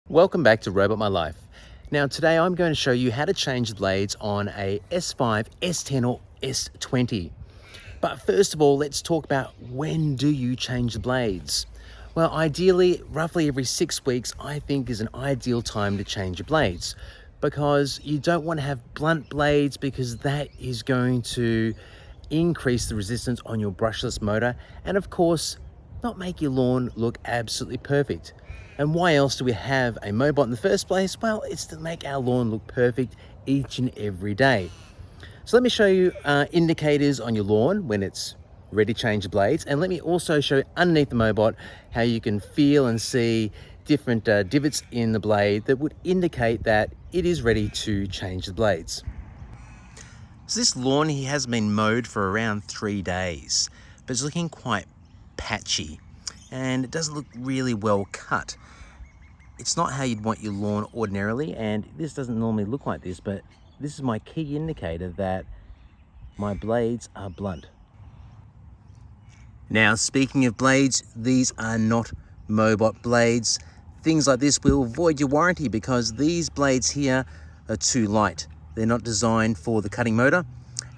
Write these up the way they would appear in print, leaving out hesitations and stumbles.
Welcome back to Robot My Life. Now today I'm going to show you how to change the blades on a S5, S10 or S20. But first of all, let's talk about when do you change the blades? Well, ideally, roughly every 6 weeks, I think is an ideal time to change your blades, because you don't want to have blunt blades, because that is going to increase the resistance on your brushless motor and of course not make your lawn look absolutely perfect. And why else do we have a MoeBot in the first place? Well, it's to make our lawn look perfect each and every day. So let me show you indicators on your lawn when it's ready to change the blades, and let me also show you underneath the MoeBot how you can feel and see different divots in the blade that would indicate that it is ready to change the blades. So this lawn here has been mowed for around 3 days, but it's looking quite patchy and it doesn't look really well cut. It's not how you'd want your lawn ordinarily, and this doesn't normally look like this, but this is my key indicator that my blades are blunt. Now, speaking of blades, these are not MoeBot blades. Things like this will void your warranty because these blades here are too light. They're not designed for the cutting motor,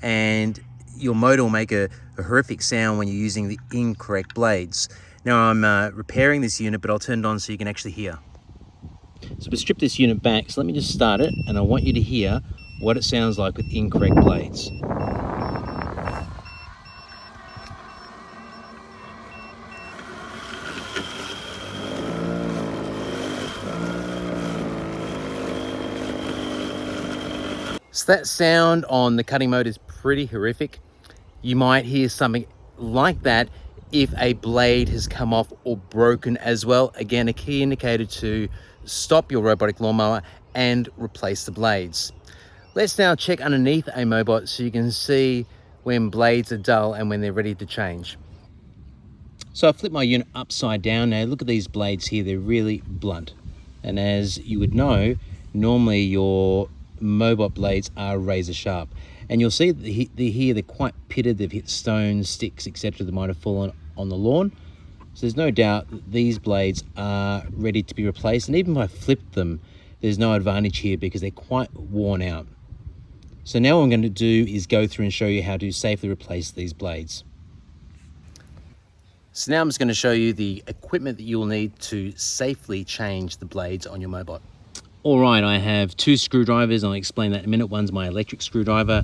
and your motor will make a horrific sound when you're using the incorrect blades. Now I'm repairing this unit, but I'll turn it on so you can actually hear. So we strip this unit back, so let me just start it, and I want you to hear what it sounds like with incorrect blades. So that sound on the cutting mode is pretty horrific. You might hear something like that if a blade has come off or broken as well. Again, a key indicator to stop your robotic lawnmower and replace the blades. Let's now check underneath a MoeBot so you can see when blades are dull and when they're ready to change. So I flip my unit upside down now. Look at these blades here, they're really blunt. And as you would know, normally your MoeBot blades are razor sharp. And you'll see that they're quite pitted, they've hit stones, sticks, etc. that might have fallen on the lawn. So there's no doubt that these blades are ready to be replaced, and even if I flip them, there's no advantage here because they're quite worn out. So now what I'm going to do is go through and show you how to safely replace these blades. So now I'm just going to show you the equipment that you'll need to safely change the blades on your MoeBot. All right, I have 2 screwdrivers. I'll explain that in a minute. One's my electric screwdriver.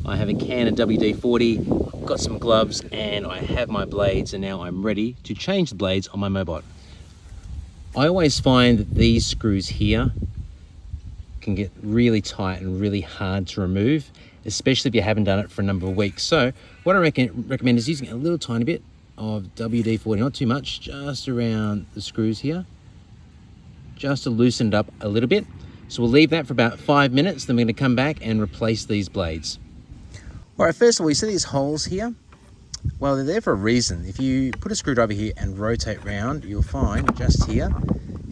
I have a can of WD-40, I've got some gloves, and I have my blades, and now I'm ready to change the blades on my MoeBot. I always find that these screws here can get really tight and really hard to remove, especially if you haven't done it for a number of weeks. So what I recommend is using a little tiny bit of WD-40, not too much, just around the screws here, just to loosen it up a little bit. So we'll leave that for about 5 minutes, then we're going to come back and replace these blades. All right, first of all, you see these holes here? Well, they're there for a reason. If you put a screwdriver here and rotate round, you'll find just here,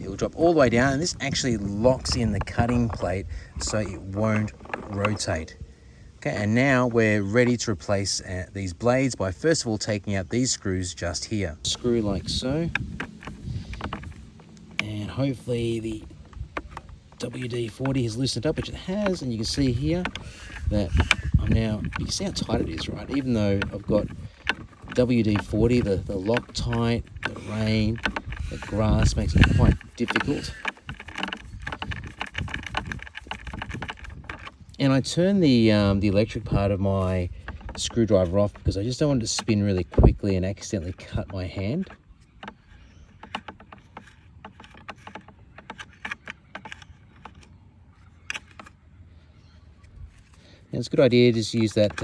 it will drop all the way down, and this actually locks in the cutting plate so it won't rotate. Okay, and now we're ready to replace these blades by first of all taking out these screws just here. Screw like so. And hopefully the WD-40 has loosened up, which it has, and you can see here that you can see how tight it is, right? Even though I've got WD-40, the Loctite, the rain, the grass makes it quite difficult. And I turn the electric part of my screwdriver off because I just don't want it to spin really quickly and accidentally cut my hand. And it's a good idea to just use that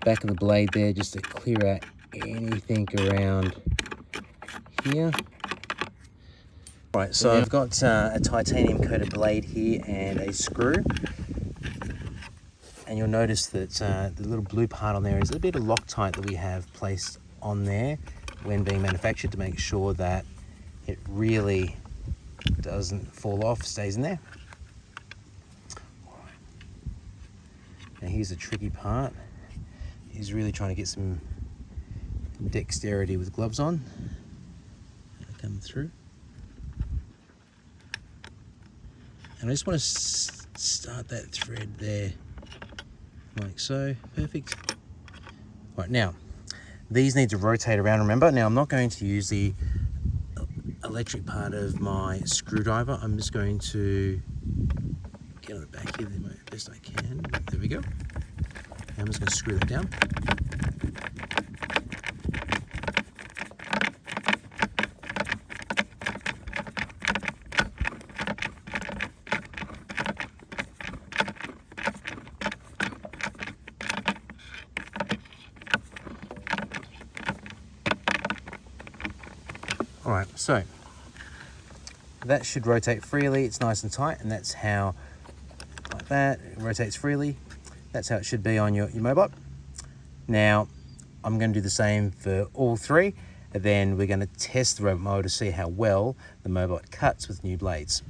back of the blade there just to clear out anything around here. All right, so I've got a titanium coated blade here and a screw. And you'll notice that the little blue part on there is a bit of Loctite that we have placed on there when being manufactured to make sure that it really doesn't fall off, stays in there. Now here's the tricky part. He's really trying to get some dexterity with gloves on. Come through. And I just want to start that thread there, like so. Perfect. Right, now, these need to rotate around, remember. Now, I'm not going to use the electric part of my screwdriver. I'm just going to get on the back here the best I can. There we go. I'm just going to screw that down. All right, so that should rotate freely. It's nice and tight, and that's how, like that, it rotates freely. That's how it should be on your MoeBot. Now, I'm going to do the same for all three, and then we're going to test the robot mower to see how well the MoeBot cuts with new blades.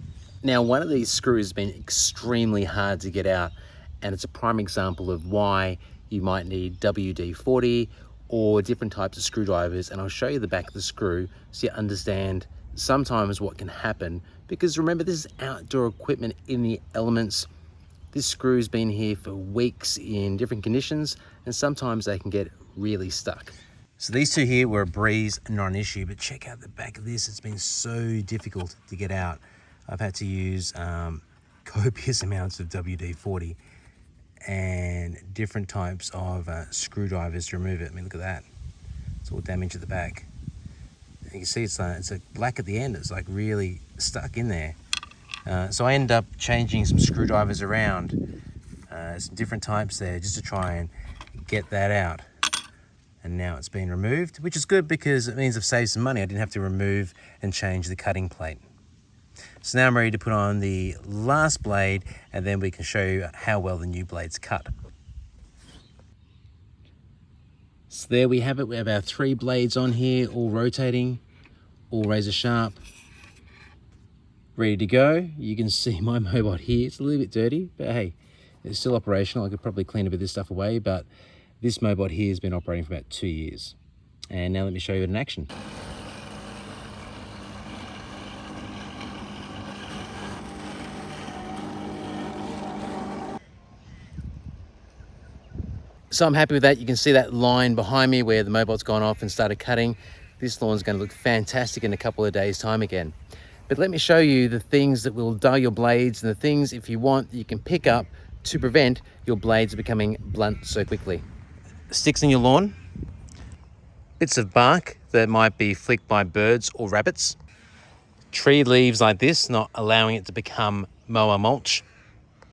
Now, one of these screws has been extremely hard to get out, and it's a prime example of why you might need WD-40 or different types of screwdrivers, and I'll show you the back of the screw so you understand sometimes what can happen, because remember, this is outdoor equipment in the elements. This screw's been here for weeks in different conditions, and sometimes they can get really stuck. So these two here were a breeze, not an issue, but check out the back of this. It's been so difficult to get out. I've had to use copious amounts of WD-40 and different types of screwdrivers to remove it. I mean, look at that. It's all damaged at the back. You can see it's a black at the end. It's like really stuck in there. So I end up changing some screwdrivers around, some different types there, just to try and get that out. And now it's been removed, which is good because it means I've saved some money. I didn't have to remove and change the cutting plate. So now I'm ready to put on the last blade, and then we can show you how well the new blades cut. So there we have it. We have our 3 blades on here, all rotating, all razor sharp, ready to go. You can see my MoeBot here. It's a little bit dirty, but hey, it's still operational. I could probably clean a bit of this stuff away, but this MoeBot here has been operating for about 2 years. And now let me show you it in action. So I'm happy with that. You can see that line behind me where the MoeBot's gone off and started cutting. This lawn's going to look fantastic in a couple of days' time again. But let me show you the things that will dull your blades, and the things, if you want, you can pick up to prevent your blades becoming blunt so quickly. Sticks in your lawn, bits of bark that might be flicked by birds or rabbits, tree leaves like this, not allowing it to become mower mulch,